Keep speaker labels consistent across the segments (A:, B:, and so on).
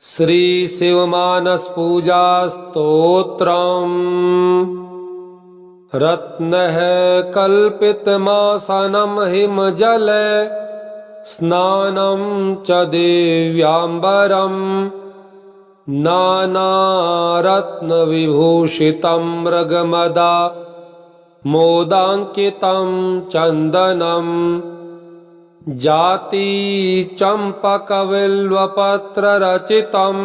A: श्री शिवमानस पूजा स्तोत्रम् रत्नः कल्पितमासनं हिमजले स्नानं च दिव्याम्बरं नानारत्नविभूषितं मृगमदा मोदाङ्कितं चन्दनम् जाति चम्पकबिल्वपत्ररचितं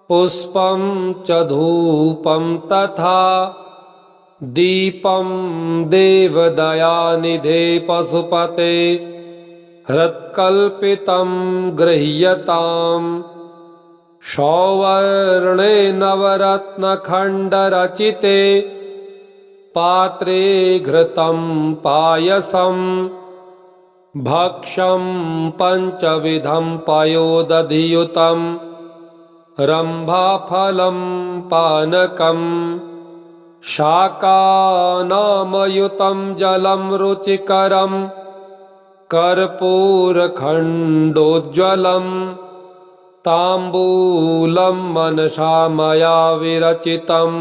A: पुष्पं च धूपं तथा दीपं देवदयानिधे पशुपते हृत्कल्पितं गृह्यताम् सौवर्णे नवरत्नखण्डरचिते पात्रे घृतं पायसम् भक्ष्यं पञ्चविधं पयोदधियुतं रम्भाफलं पानकम् शाकानामयुतं जलं रुचिकरं कर्पूरखण्डोज्ज्वलं ताम्बूलं मनसा मया विरचितं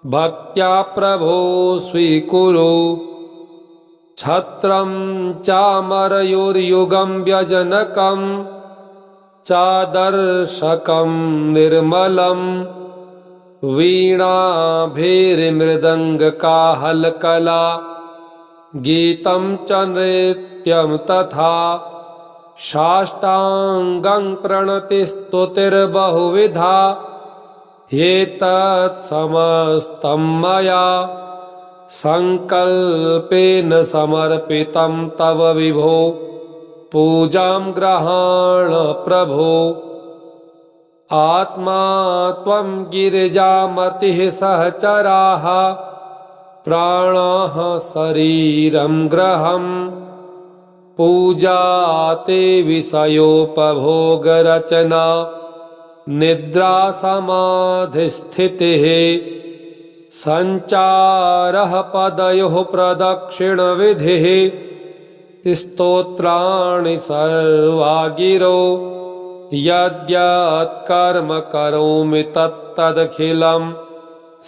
A: भक्त्या प्रभो स्वीकुरु छत्रं चामरयोर्युगं व्यजनकं चादर्शकं निर्मलं वीणाभिर्मृदङ्गकाहलकला गीतं च नृत्यं तथा साष्टाङ्गं प्रणतिस्तुतिर्बहुविधा एतत्समस्तं मया संकल्पेन समर्पितं तव विभो पूजां गृहाण प्रभो आत्मा त्वं गिरिजामतिः सहचराः प्राणाः शरीरं गृहं पूजा ते विषयोपभोगरचना निद्रा समाधिस्थितिः संचारः पदयोः प्रदक्षिणविधिः स्तोत्राणि सर्वा गिरो यद्यत् कर्म करोमि तत्तदखिलं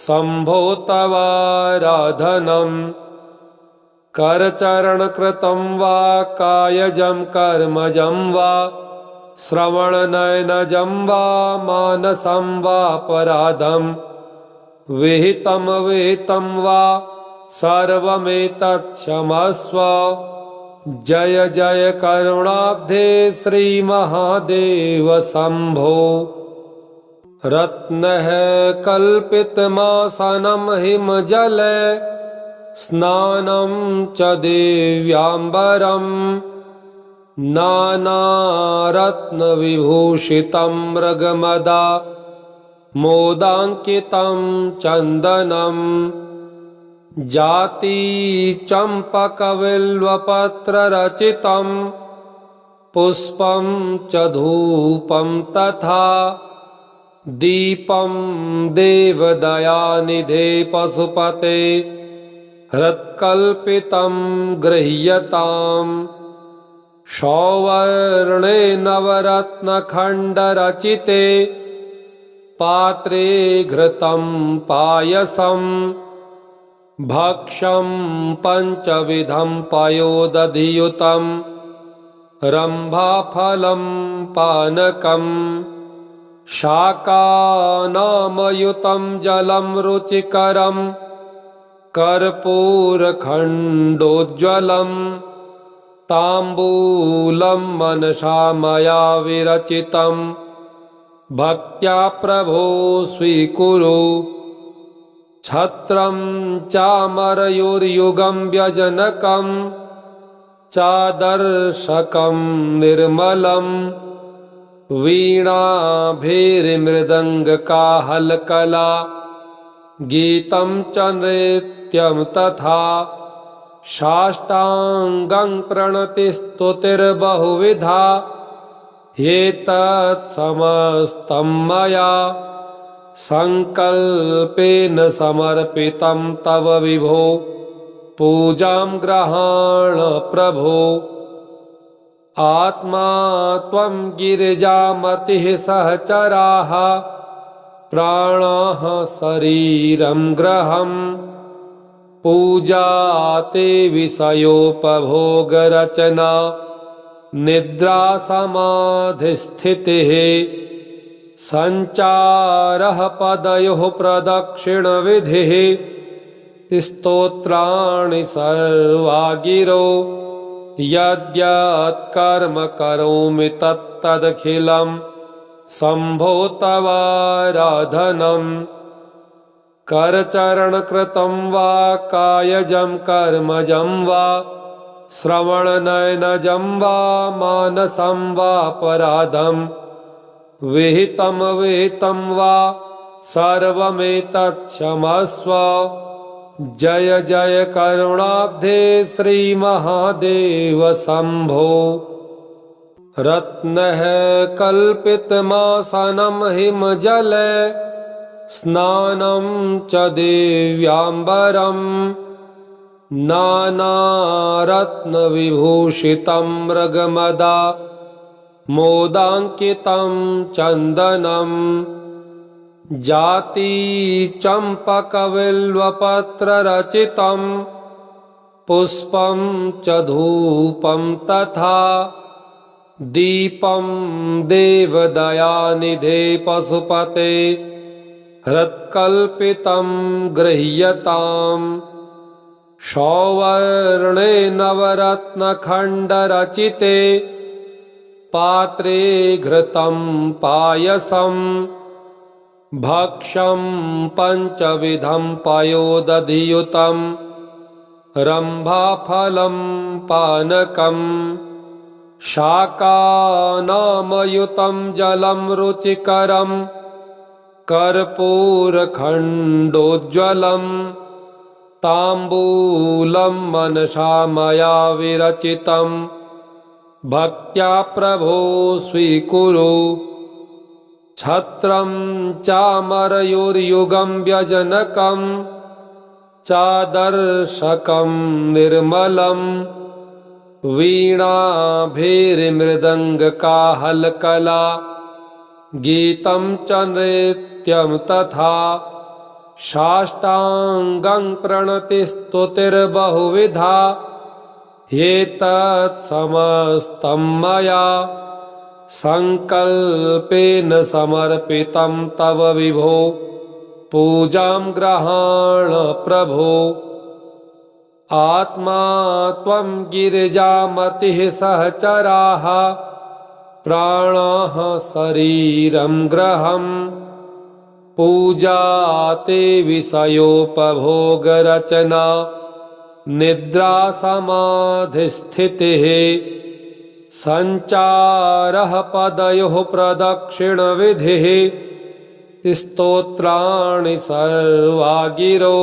A: शम्भो तवाराधनम् करचरणकृतं वा कायजं कर्मजं वा श्रवणनयनजं वा मानसं वापराधम् विहितं विहितं वा सर्वमेतत् क्षमस्व जय जय करुणाब्धे श्रीमहादेव शम्भो रत्नः कल्पितमासनं हिमजले स्नानं च दिव्याम्बरं नानारत्नविभूषितं मृगमदा मोदाङ्कितं चन्दनं जाति चम्पकबिल्वपत्ररचितं पुष्पं च धूपं तथा दीपं देवदयानिधे पशुपते हृत्कल्पितं गृह्यताम् सौवर्णे नवरत्नखण्डरचिते पात्रे घृतं पायसं भक्ष्यं पञ्चविधं पयोदधियुतं रम्भाफलं पानकम् शाकानामयुतं जलं रुचिकरं कर्पूरखण्डोज्ज्वलं ताम्बूलं मनसा मया विरचितं भक्त्या प्रभो स्वीकुरु छत्रं चामरयोर्युगं व्यजनकं चादर्शकं निर्मलं वीणाभिर्मृदङ्गकाहलकला गीतं च नृत्यं तथा साष्टाङ्गं प्रणतिस्तुतिर्बहुविधा एतत्समस्तं मया संकल्पेन समर्पितं तव विभो पूजां गृहाण प्रभो आत्मा त्वं गिरिजामतिः सहचराः प्राणाः शरीरं गृहम् पूजा ते विषयोपभोगरचना निद्रा समाधिस्थितिः सञ्चारः पदयोः प्रदक्षिणविधिः स्तोत्राणि सर्वा गिरो यद्यत् कर्म करोमि तत्तदखिलं शम्भो तवाराधनम् करचरणकृतं वा कायजं कर्मजं वा श्रवणनयनजं वा मानसं वापराधं विहितं विहितं वा सर्वमेतत्क्षमस्व जय जय करुणाब्धे श्रीमहादेव शम्भो रत्नः कल्पितमासनं हिमजले स्नानं च दिव्याम्बरं नानारत्नविभूषितं मृगमदा मोदाङ्कितं चन्दनम् जाति चम्पकबिल्वपत्ररचितं पुष्पं च धूपं तथा दीपं देवदयानिधे पशुपते हृत्कल्पितं गृह्यताम् सौवर्णे नवरत्नखण्डरचिते पात्रे घृतं पायसम् भक्ष्यं पञ्चविधं पयोदधियुतं रम्भाफलं पानकं शाकानामयुतं जलं रुचिकरं कर्पूरखण्डोज्ज्वलं ताम्बूलं मनसा मया विरचितं भक्त्या प्रभो स्वीकुरु छत्रं चामरयोर्युगं व्यजनकं चादर्शकं निर्मलं वीणाभैर्मृदङ्गकाहलकला गीतं च नृत्यं तथा साष्टाङ्गं प्रणतिस्तुतिर्बहुविधा ह्येतत्समस्तं मया संकल्पेन समर्पितं तव विभो पूजां गृहाण प्रभो आत्मा त्वं गिरिजामतिः सहचराः प्राणाः शरीरं गृहम् पूजा ते विषयोपभोगरचना निद्रा समाधिस्थितिः सञ्चारः पदयोः प्रदक्षिणविधिः स्तोत्राणि सर्वा गिरो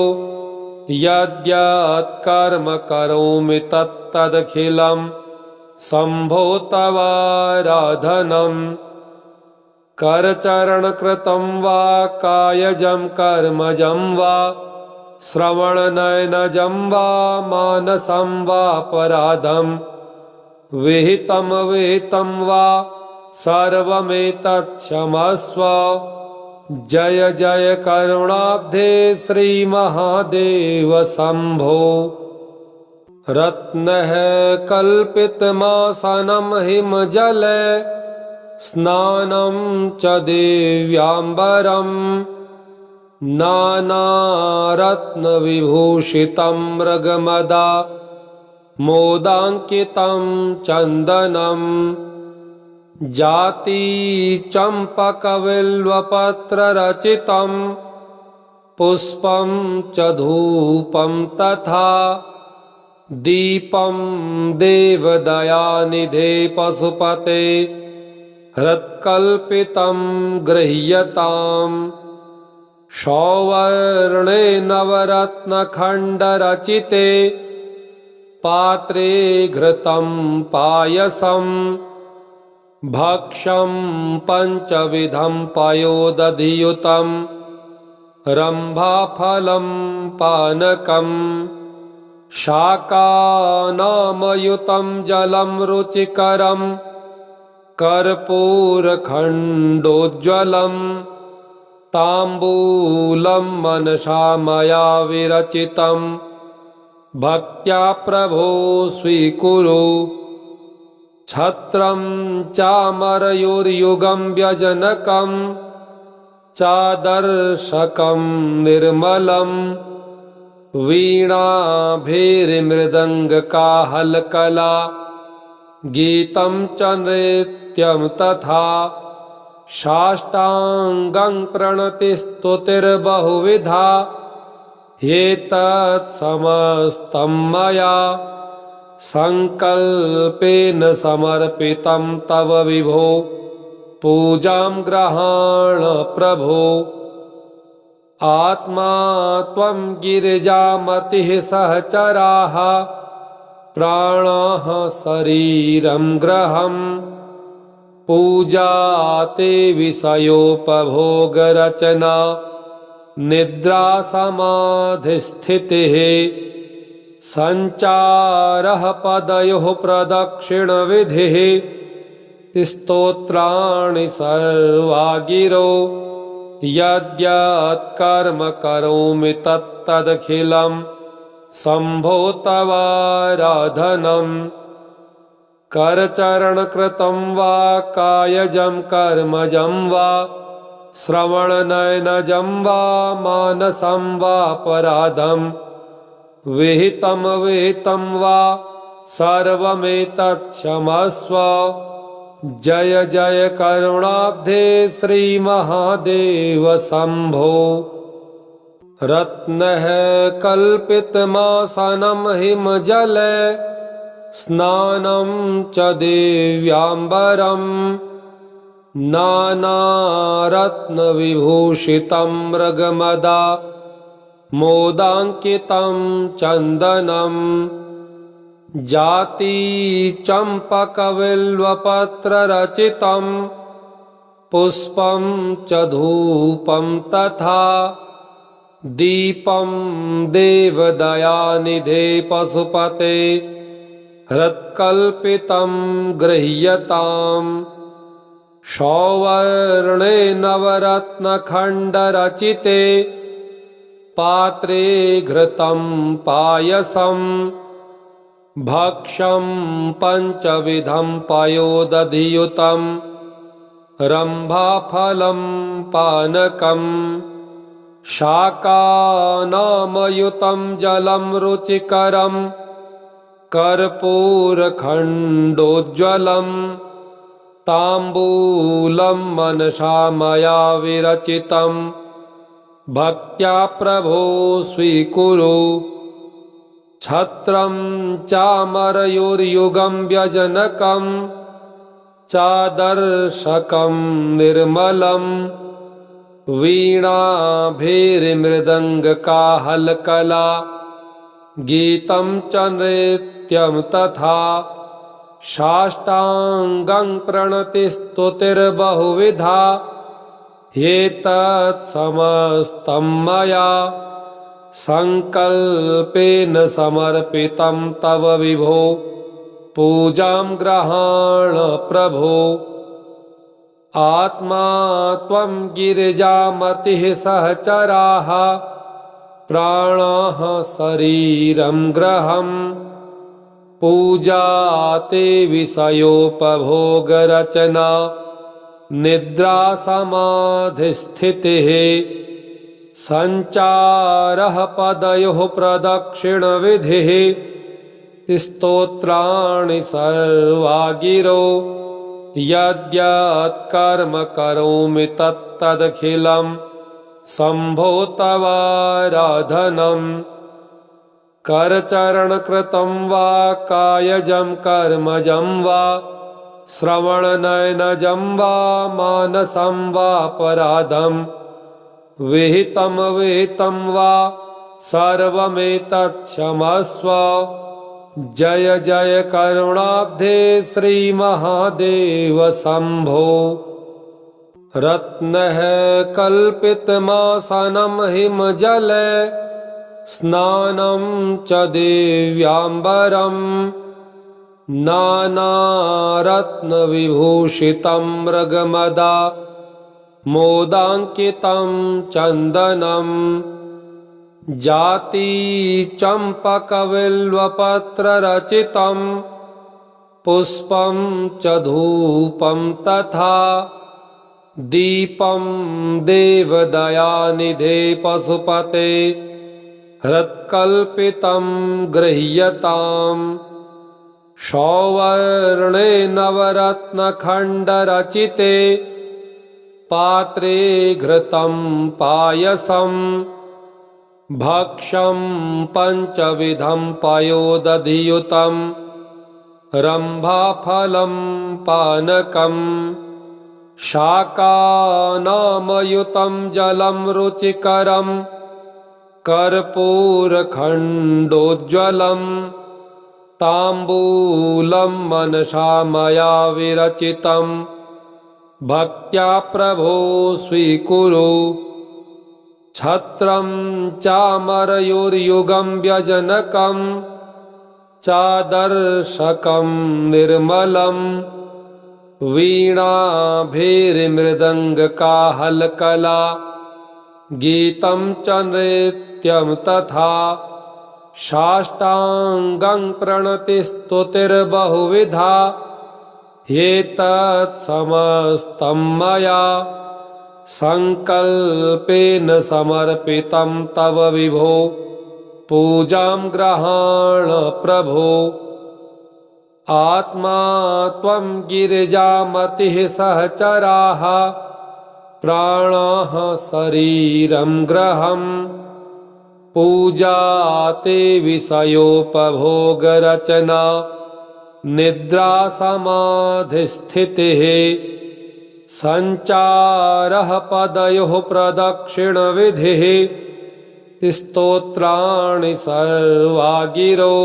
A: यद्यत् कर्म करोमि तत्तदखिलं शम्भो तवाराधनम् करचरणकृतं वा कायजं कर्मजं वा श्रवणनयनजं वा मानसं वापराधम् विहितं विहितं वा सर्वमेतत्क्षमस्व जय जय करुणाब्धे श्रीमहादेव शम्भो रत्नः कल्पितमासनं हिमजले स्नानं च दिव्याम्बरं नानारत्नविभूषितं मृगमदा मोदाङ्कितं चन्दनम् जाति चम्पकबिल्वपत्ररचितं पुष्पं च धूपं तथा दीपं देवदयानिधे पशुपते हृत्कल्पितं गृह्यताम् सौवर्णे नवरत्नखण्डरचिते पात्रे घृतं पायसम् भक्ष्यं पञ्चविधं पयोदधियुतं रम्भाफलं पानकं शाकानामयुतं जलं रुचिकरं कर्पूरखण्डोज्ज्वलं ताम्बूलं मनसा मया विरचितं भक्त्या प्रभो स्वीकुरु। छत्रं चामरयोर्युगं व्यजनकं चादर्शकं निर्मलं वीणाभिर्मृदङ्गकाहलकला गीतं च नृत्यं तथा साष्टाङ्गं प्रणतिस्तुतिर्बहुविधा ह्येतत्समस्तं मया सङ्कल्पेन समर्पितं तव विभो पूजां गृहाण प्रभो। आत्मा त्वं गिरिजामतिः सहचराः प्राणाः शरीरं गृहं पूजा ते विषयोपभोगरचना निद्रा समाधिस्थितिः सञ्चारः पदयोः प्रदक्षिणविधिः स्तोत्राणि सर्वा गिरो यद्यत् कर्म करोमि तत्तदखिलं शम्भो तवाराधनम्। करचरणकृतं वा कायजं कर्मजं वा श्रवणनयनजं वा मानसं वापराधं विहितं विहितं वा सर्वमेतत् क्षमस्व। जय जय करुणाब्धे श्रीमहादेव शम्भो। रत्नः कल्पितमासनं हिमजले स्नानं च दिव्याम्बरं नानारत्नविभूषितं मृगमदा मोदाङ्कितं चन्दनं जाति चम्पकबिल्वपत्ररचितं पुष्पं च धूपं तथा दीपं देवदयानिधे पशुपते हृत्कल्पितं गृह्यताम्। सौवर्णे नवरत्नखण्डरचिते पात्रे घृतं पायसं भक्ष्यं पञ्चविधं पयोदधियुतं रम्भाफलं पानकं शाकानामयुतं जलं रुचिकरं कर्पूरखण्डोज्ज्वलं ताम्बूलं मनसा मया विरचितं भक्त्या प्रभो स्वीकुरु। छत्रं चामरयोर्युगं व्यजनकं चादर्शकं निर्मलं वीणाभिर्मृदङ्गकाहलकला गीतं च नृत्यं तथा साष्टाङ्गं प्रणतिस्तुतिर्बहुविधा ह्येतत्समस्तं मया सङ्कल्पेन समर्पितं तव विभो पूजां गृहाण प्रभो। आत्मा त्वं गिरिजामतिः सहचराः प्राणाः शरीरं गृहं पूजा ते विषयोपभोगरचना निद्रा समाधिस्थितिः सञ्चारः पदयोः प्रदक्षिणविधिः स्तोत्राणि सर्वा गिरो यद्यत् कर्म करोमि तत्तदखिलं शम्भो तवाराधनम्। करचरणकृतं वा कायजं कर्मजं वा श्रवणनयनजं वा मानसं वापराधं विहितं विहितं वा सर्वमेतत् क्षमस्व। जय जय करुणाब्धे श्रीमहादेव शम्भो। रत्नः कल्पितमासनं हिमजले स्नानं च दिव्याम्बरं नानारत्नविभूषितं मृगमदा मोदाङ्कितं चन्दनम् जाति चम्पकबिल्वपत्ररचितं पुष्पं च धूपं तथा दीपं देवदयानिधे पशुपते हृत्कल्पितं गृह्यताम् सौवर्णे नवरत्नखण्डरचिते पात्रे घृतं पायसम् भक्ष्यं पञ्चविधं पयोदधियुतं रम्भाफलं पानकं शाकानामयुतं जलं रुचिकरं कर्पूरखण्डोज्ज्वलं ताम्बूलं मनसा मया विरचितं भक्त्या प्रभो स्वीकुरु छत्रं चामरयोर्युगं व्यजनकं चादर्शकं निर्मलं वीणाभैर्मृदङ्गकाहलकला गीतं च नृत्यं तथा साष्टाङ्गं प्रणतिस्तुतिर्बहुविधा ह्येतत्समस्तं मया संकल्पेन समर्पितं तव विभो पूजां गृहाण प्रभो आत्मा त्वं गिरिजामतिः सहचराः प्राणाः शरीरं गृहं पूजा ते विषयोपभोगरचना निद्रा समाधिस्थितिः संचारः पदयोः प्रदक्षिणविधिः स्तोत्राणि सर्वा गिरो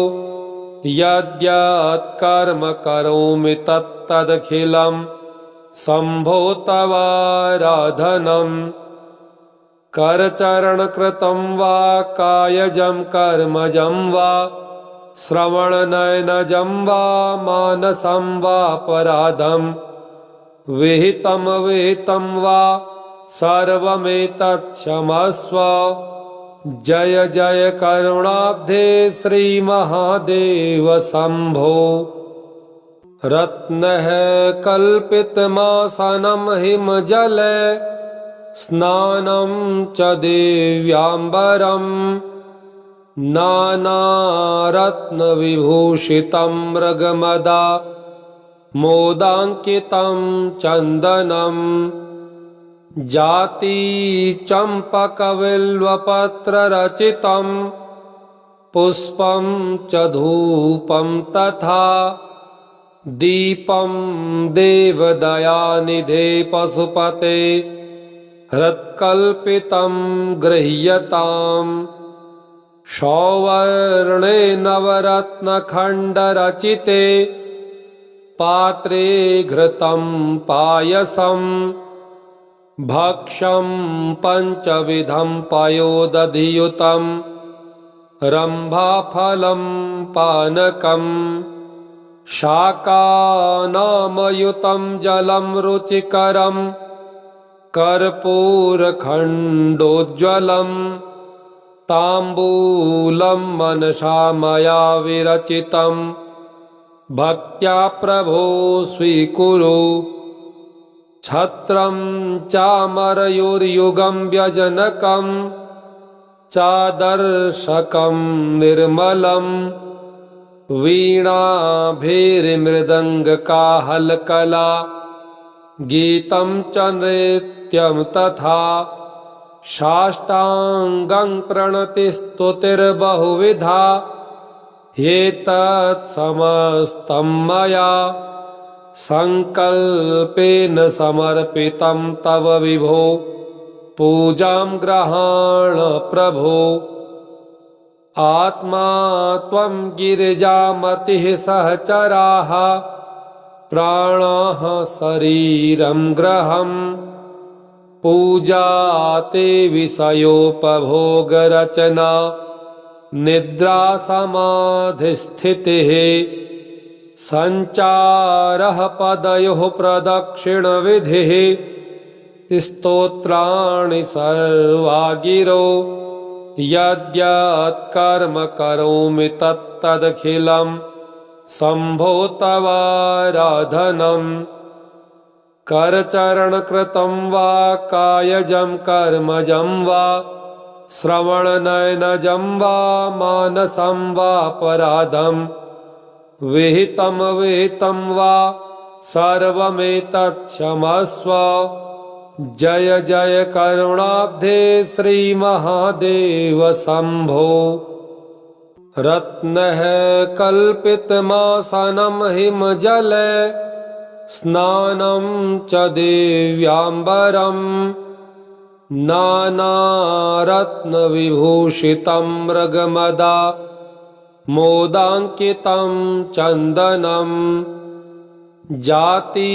A: यद्यत् कर्म करोमि तत्तदखिलं शम्भो तवाराधनम् करचरणकृतं वा कायजं कर्मजं वा श्रवणनयनजं वा मानसं वापराधम् विहितं विहितं वा सर्वमेतत् क्षमस्व जय जय करुणाब्धे श्रीमहादेव शम्भो रत्नः कल्पितमासनं हिमजले स्नानं च दिव्याम्बरं नानारत्नविभूषितं मृगमदा मोदाङ्कितं चन्दनम् जाति चम्पकबिल्वपत्ररचितं पुष्पं च धूपं तथा दीपं देवदयानिधे पशुपते हृत्कल्पितं गृह्यताम् सौवर्णे नवरत्नखण्डरचिते पात्रे घृतं पायसम् भक्ष्यं पञ्चविधं पयोदधियुतं रम्भाफलं पानकं शाकानामयुतं जलं रुचिकरं कर्पूरखण्डोज्ज्वलं ताम्बूलं मनसा मया विरचितं भक्त्या प्रभो स्वीकुरु छत्रं चामरयोर्युगं व्यजनकं चादर्शकं निर्मलं वीणाभैर्मृदङ्गकाहलकला गीतं च नृत्यं तथा साष्टाङ्गं प्रणतिस्तुतिर्बहुविधा ह्येतत्समस्तं मया संकल्पेन समर्पितं तव विभो पूजां गृहाण प्रभो आत्मा त्वं गिरिजामतिः सहचराः प्राणाः शरीरं गृहं पूजा ते विषयोपभोगरचना निद्रासमाधिस्थितिः सञ्चारः पदयोः प्रदक्षिणविधिः स्तोत्राणि सर्वा गिरो यद्यत् कर्म करोमि तत्तदखिलं शम्भो तवाराधनम् करचरणकृतं वा कायजं कर्मजं वा श्रवणनयनजं वा मानसं वापराधं विहितं विहितं वा सर्वमेतत् क्षमस्व जय जय करुणाब्धे श्रीमहादेव शम्भो रत्नः कल्पितमासनं हिमजले स्नानं च दिव्याम्बरं नानारत्नविभूषितं मृगमदा मोदाङ्कितं चन्दनं जाति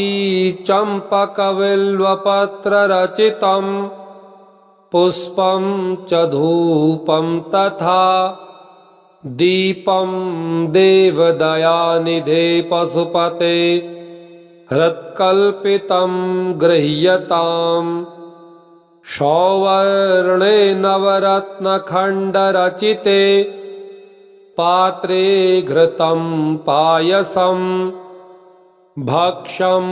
A: चम्पकबिल्वपत्ररचितं पुष्पं च धूपं तथा दीपं देवदयानिधे पशुपते हृत्कल्पितं गृह्यताम् सौवर्णे नवरत्नखण्डरचिते पात्रे घृतं पायसं भक्ष्यं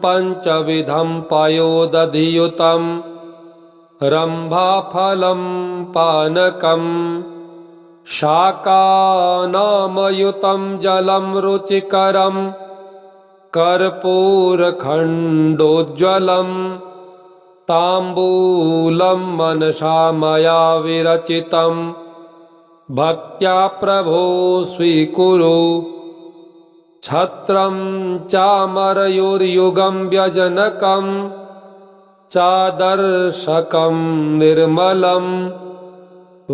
A: पञ्चविधं पयोदधियुतं रम्भाफलं पानकं शाकानामयुतं जलं रुचिकरं कर्पूरखण्डोज्ज्वलं ताम्बूलं मनसा मया विरचितं भक्त्या प्रभो स्वीकुरु छत्रं चामरयोर्युगं व्यजनकं चादर्शकं निर्मलं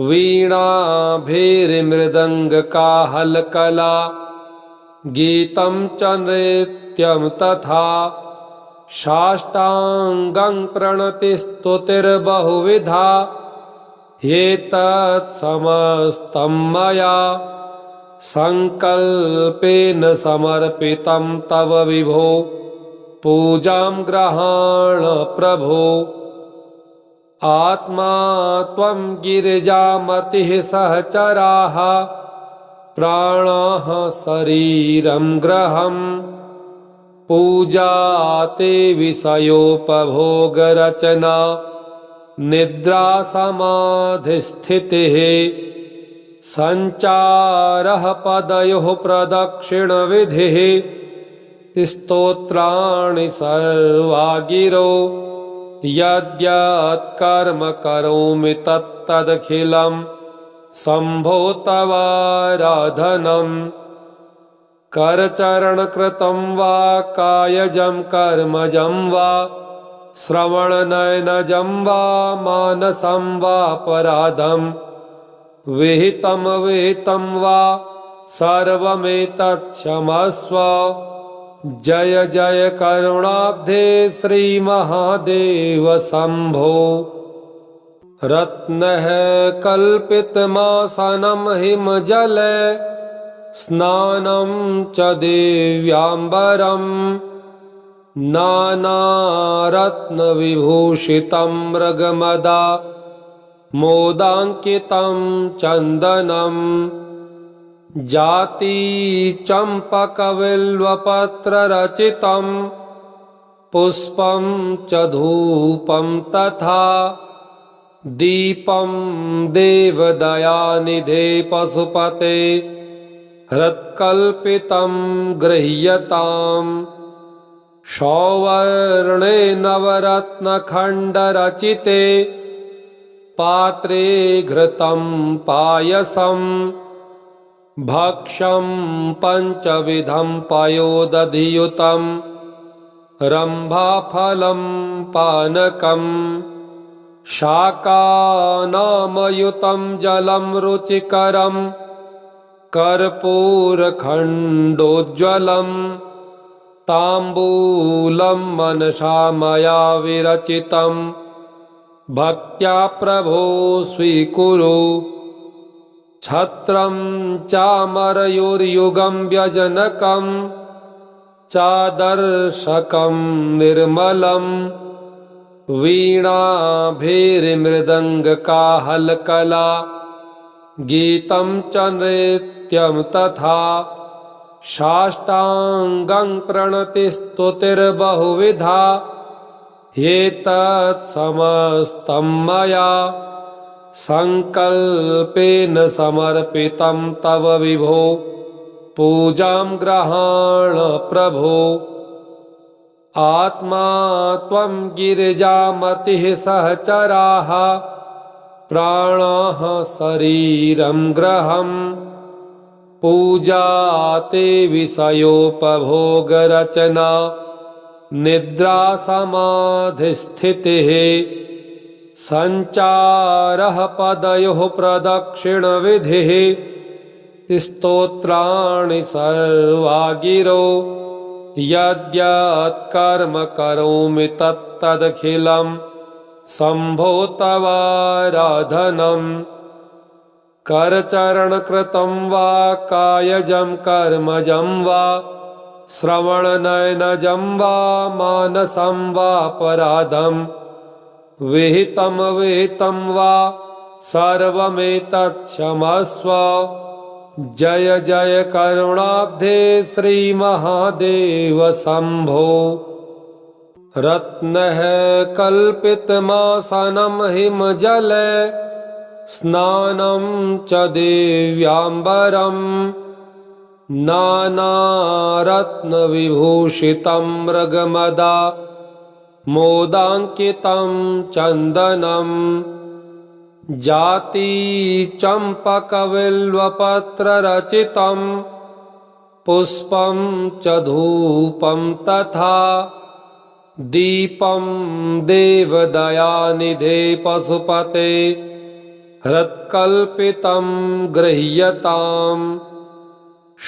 A: वीणाभैर्मृदङ्गकाहलकला गीतं च नृत्यं तथा साष्टाङ्गं प्रणतिस्तुतिर्बहुविधा ह्येतत् समस्तं मया संकल्पेन समर्पितं तव विभो पूजां गृहाण प्रभो आत्मा त्वं गिरिजामतिः सहचराः प्राणाः शरीरं गृहम् पूजा ते विषयोपभोगरचना निद्रा समाधिस्थितिः सञ्चारः पदयोः प्रदक्षिणविधिः स्तोत्राणि सर्वा गिरो यद्यत् कर्म करोमि तत्तदखिलं शम्भो तवाराधनम् करचरणकृतं वा कायजं कर्मजं वा श्रवणनयनजं वा मानसं वापराधं विहितं विहितं वा सर्वमेतत् क्षमस्व जय जय करुणाब्धे श्रीमहादेव शम्भो रत्नः कल्पितमासनं हिमजले स्नानं च दिव्याम्बरं नानारत्नविभूषितं मृगमदा मोदाङ्कितं चन्दनं जाति चम्पकबिल्वपत्ररचितं पुष्पं च धूपं तथा दीपं देवदयानिधे पशुपते हृत्कल्पितं गृह्यताम् सौवर्णे नवरत्नखण्डरचिते पात्रे घृतं पायसं भक्ष्यं पञ्चविधं पयोदधियुतं रम्भाफलं पानकं शाकानामयुतं जलं रुचिकरं कर्पूरखण्डोज्ज्वलं ताम्बूलं मनसा मया विरचितं भक्त्या प्रभो स्वीकुरु छत्रं चामरयोर्युगं व्यजनकं चादर्शकं निर्मलं वीणाभिर्मृदङ्गकाहलकला गीतं च नृत्यं तथा साष्टाङ्गं प्रणतिस्तुतिर्बहुविधा ह्येतत्समस्तं मया संकल्पेन समर्पितं तव विभो पूजां गृहाण प्रभो। आत्मा त्वं गिरिजामतिः सहचराः प्राणः शरीरं गृहम् पूजा ते विषयोपभोगरचना निद्रा समाधिस्थितिः संचारः पदयोः प्रदक्षिणविधिः स्तोत्राणि सर्वा गिरो यद्यत् कर्म करोमि तत्तदखिलं शम्भो तवाराधनम्। करचरणकृतं वा कायजं कर्मजं वा श्रवणनयनजं वा मानसं वापराधं विहितं विहितं वा सर्वमेतत् क्षमस्व। जय जय करुणाब्धे श्रीमहादेव शम्भो। रत्नः कल्पितमासनं हिमजले स्नानं च दिव्याम्बरं नानारत्नविभूषितं मृगमदा मोदाङ्कितं चन्दनं जाति चम्पकबिल्वपत्ररचितं पुष्पं च धूपं तथा दीपं देवदयानिधे पशुपते हृत्कल्पितं गृह्यताम्।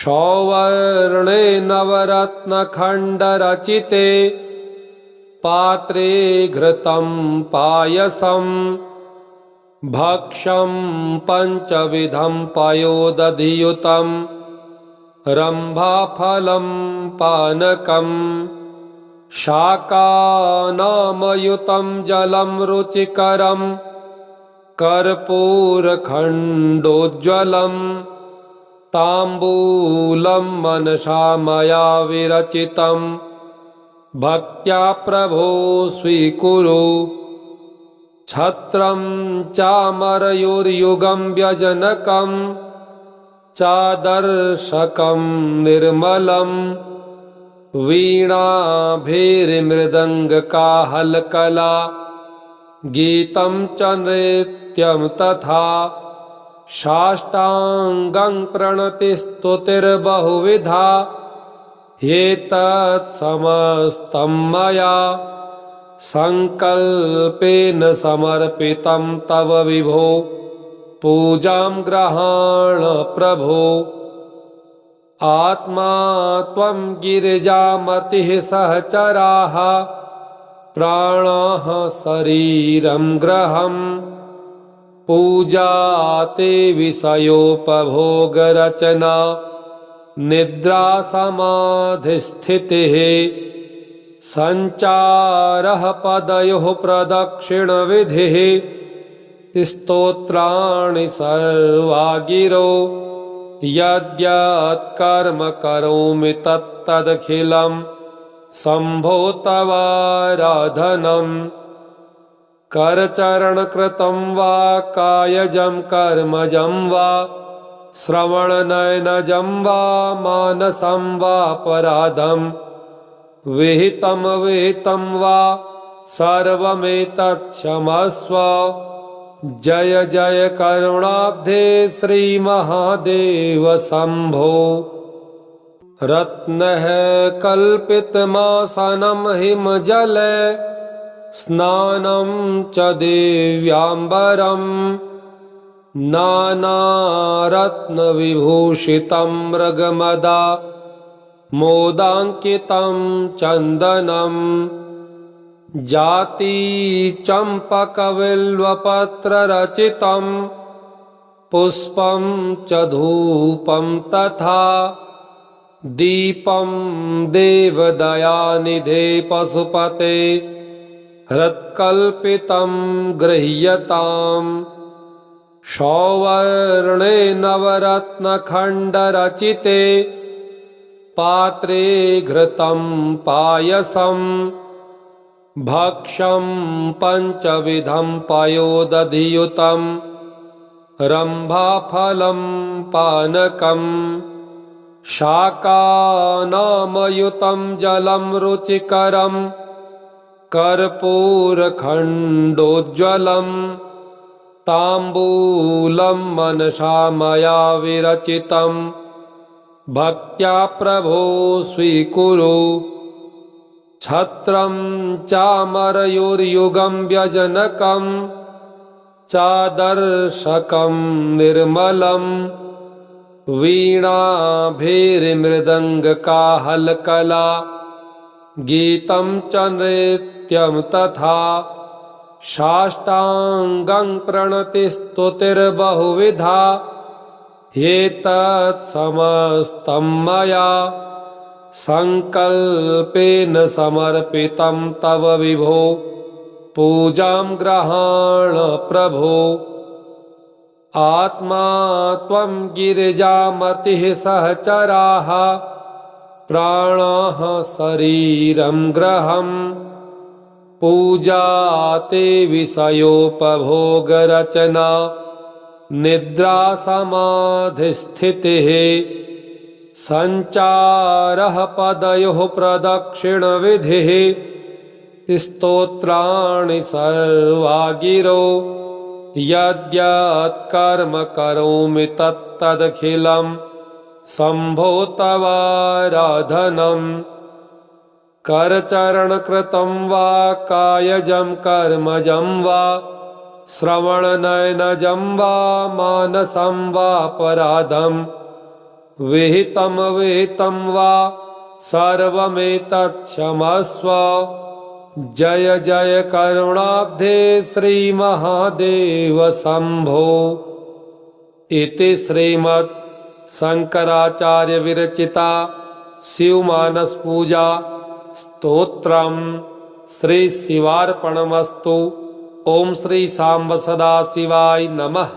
A: सौवर्णे नवरत्नखण्डरचिते पात्रे घृतं पायसं भक्ष्यं पञ्चविधं पयोदधियुतं रम्भाफलं पानकं शाकानामयुतं जलं रुचिकरं कर्पूरखण्डोज्ज्वलं ताम्बूलं मनसा मया विरचितं भक्त्या प्रभो स्वीकुरु। छत्रं चामरयोर्युगं व्यजनकं चादर्शकं निर्मलं वीणाभिर्मृदङ्गकाहलकला गीतं च नृत्यं तथा साष्टाङ्गं प्रणतिस्तुतिर्बहुविधा ह्येतत्समस्तं मया संकल्पेन समर्पितं तव विभो पूजां गृहाण प्रभो। आत्मा त्वं गिरिजामतिः सहचराः प्राणः शरीरं गृहम् पूजा ते विषयोपभोगरचना निद्रा समाधिस्थितिः संचारः पदयोः प्रदक्षिणविधिः स्तोत्राणि सर्वा गिरो यद्यत् कर्म करोमि तत्तदखिलं शम्भो तवाराधनम्। करचरणकृतं वा कायजं कर्मजं वा श्रवणनयनजं वा मानसं वापराधं विहितं विहितं वा सर्वमेतत् क्षमस्व। जय जय करुणाब्धे श्रीमहादेव शम्भो। रत्नः कल्पितमासनं हिमजले स्नानं च दिव्याम्बरं नानारत्नविभूषितं मृगमदा मोदाङ्कितं चन्दनं जाति चम्पकबिल्वपत्ररचितं पुष्पं च धूपं तथा दीपं देवदयानिधे पशुपते हृत्कल्पितं गृह्यताम् सौवर्णे नवरत्नखण्डरचिते पात्रे घृतं पायसं भक्ष्यं पञ्चविधं पयोदधियुतं रम्भाफलं पानकं शाकानामयुतं जलं रुचिकरं कर्पूरखण्डोज्ज्वलं ताम्बूलं मनसा मया विरचितं भक्त्या प्रभो स्वीकुरु छत्रं चामरयोर्युगं व्यजनकं चादर्शकं निर्मलं वीणाभिर्मृदङ्गकाहलकला गीतं च नृत्यं तथा साष्टाङ्गं प्रणतिस्तुतिर्बहुविधा ह्येतत्समस्तं मया सङ्कल्पेन समर्पितं तव विभो पूजां गृहाण प्रभो आत्मा त्वं गिरिजामतिः सहचराः प्राणाः शरीरं गृहम् पूजा ते विषयोपभोगरचना निद्रा समाधिस्थितिः सञ्चारः पदयोः प्रदक्षिणविधिः स्तोत्राणि सर्वा गिरो यद्यत् कर्म करोमि तत्तदखिलं शम्भो तवाराधनम् करचरणकृतं वा कायजं कर्मजं वा श्रवणनयनजं वा मानसं वापराधं विहितं विहितं वा सर्वमेतत् क्षमस्व जय जय करुणाब्धे श्रीमहादेव शम्भो। इति श्रीमद् शंकराचार्य विरचिता शिवमानस पूजा स्तोत्रम् श्री शिवार्पणमस्तु। ओम श्री सांब सदाशिवाय नमः।